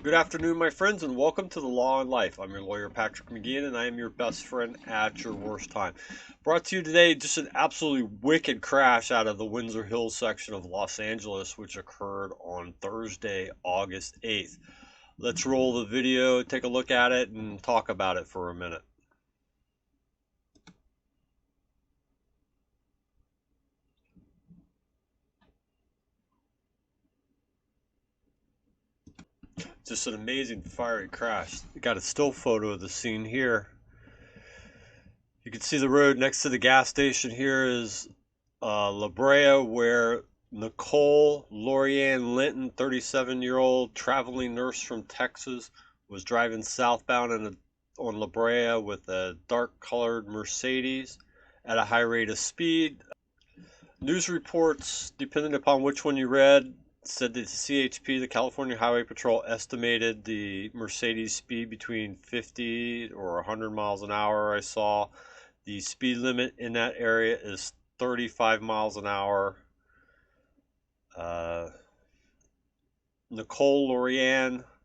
Good afternoon, my friends, and welcome to The Law and Life. I'm your lawyer, Patrick McGeehan, and I am your best friend at your worst time. Brought to you today, just an absolutely wicked crash out of the Windsor Hills section of Los Angeles, which occurred on Thursday, August 8th. Let's roll the video, take a look at it, and talk about it for a minute. Just an amazing fiery crash. We got a still photo of the scene here. You can see the road next to the gas station here is La Brea, where Nicole Linton, 37-year-old traveling nurse from Texas, was driving southbound on La Brea with a dark-colored Mercedes at a high rate of speed. News reports, depending upon which one you read, said that the CHP, the California Highway Patrol, estimated the Mercedes speed between 50 or 100 miles an hour. I saw the speed limit in that area is 35 miles an hour. Nicole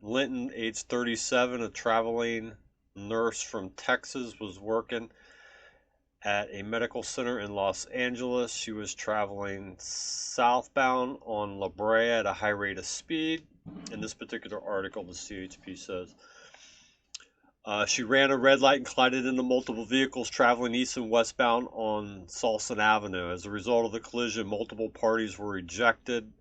Linton, age 37, a traveling nurse from Texas, was working at a medical center in Los Angeles. She was traveling southbound on La Brea at a high rate of speed. In this particular article, the CHP says she ran a red light and collided into multiple vehicles traveling east and westbound on Slauson Avenue. As a result of the collision, multiple parties were ejected.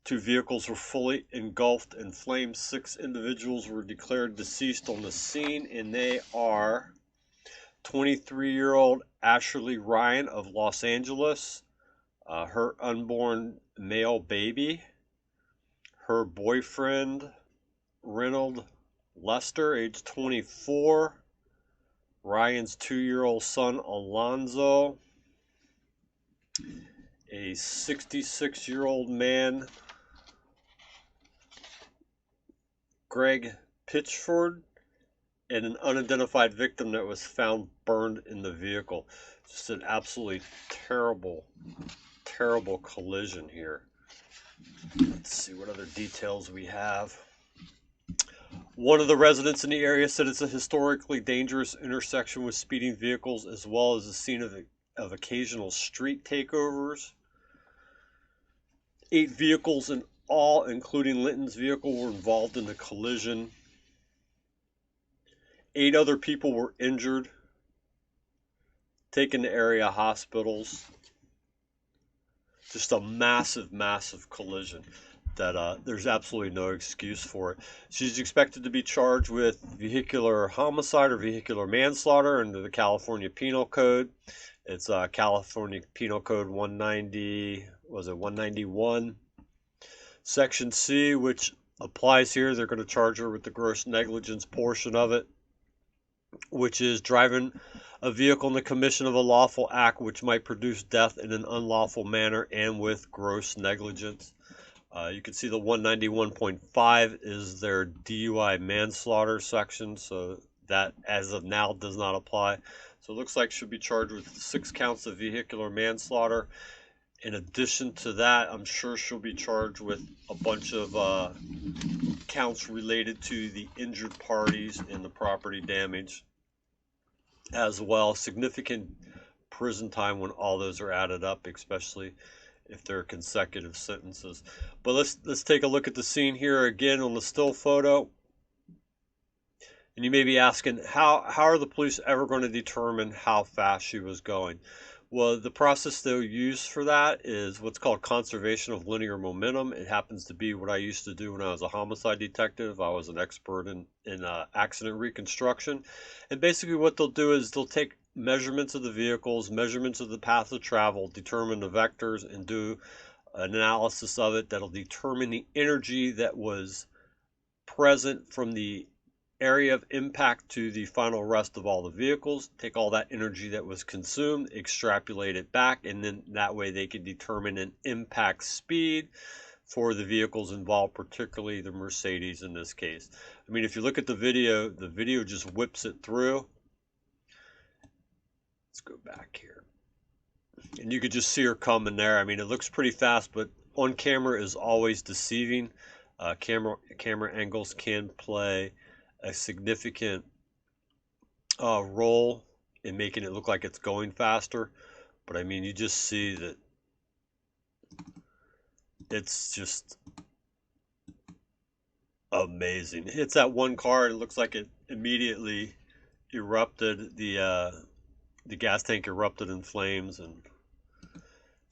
2 vehicles were fully engulfed in flames. 6 individuals were declared deceased on the scene, and they are 23-year-old Ashley Ryan of Los Angeles, her unborn male baby, her boyfriend Reynold Lester, age 24, Ryan's 2-year-old son Alonzo, a 66-year-old man, Greg Pitchford, and an unidentified victim that was found burned in the vehicle. Just an absolutely terrible collision here. Let's see what other details we have. One of the residents in the area said it's a historically dangerous intersection with speeding vehicles, as well as a scene of occasional street takeovers. 8 vehicles in all, including Linton's vehicle, were involved in the collision. 8 other people were injured, taken to area hospitals. Just a massive collision that there's absolutely no excuse for it. She's expected to be charged with vehicular homicide or vehicular manslaughter under the California Penal Code. It's California Penal Code 191, Section C, which applies here. They're going to charge her with the gross negligence portion of it, which is driving a vehicle in the commission of a lawful act which might produce death in an unlawful manner and with gross negligence. You can see the 191.5 is their DUI manslaughter section, so that as of now does not apply. So it looks like she'll be charged with 6 counts of vehicular manslaughter. In addition to that, I'm sure she'll be charged with a bunch of counts related to the injured parties and the property damage as well. Significant prison time when all those are added up, especially if they're consecutive sentences. But let's take a look at the scene here again on the still photo. And you may be asking, how are the police ever going to determine how fast she was going? Well, the process they'll use for that is what's called conservation of linear momentum. It happens to be what I used to do when I was a homicide detective. I was an expert in accident reconstruction. And basically what they'll do is they'll take measurements of the vehicles, measurements of the path of travel, determine the vectors, and do an analysis of it that'll determine the energy that was present from the area of impact to the final rest of all the vehicles, take all that energy that was consumed, extrapolate it back, and then that way they can determine an impact speed for the vehicles involved, particularly the Mercedes in this case. I mean, if you look at the video just whips it through. Let's go back here. And you could just see her coming there. I mean, it looks pretty fast, but on camera is always deceiving. Camera angles can play a significant role in making it look like it's going faster, but I mean, you just see that it's just amazing. It's that one car, and it looks like it immediately erupted. The gas tank erupted in flames, and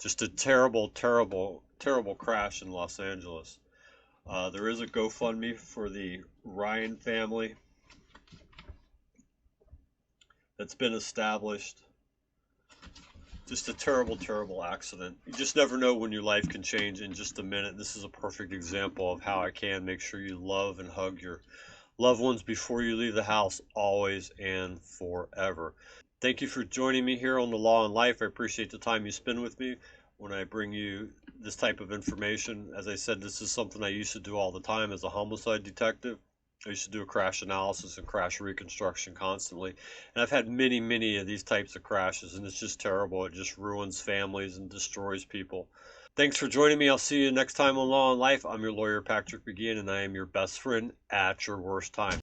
just a terrible, terrible, terrible crash in Los Angeles. There is a GoFundMe for the Ryan family that's been established. Just a terrible, terrible accident. You just never know when your life can change in just a minute. This is a perfect example of how I can make sure you love and hug your loved ones before you leave the house, always and forever. Thank you for joining me here on The Law and Life. I appreciate the time you spend with me when I bring you this type of information. As I said, this is something I used to do all the time as a homicide detective. I used to do a crash analysis and crash reconstruction constantly. And I've had many, many of these types of crashes, and it's just terrible. It just ruins families and destroys people. Thanks for joining me. I'll see you next time on Law and Life. I'm your lawyer, Patrick McGeehan, and I am your best friend at your worst time.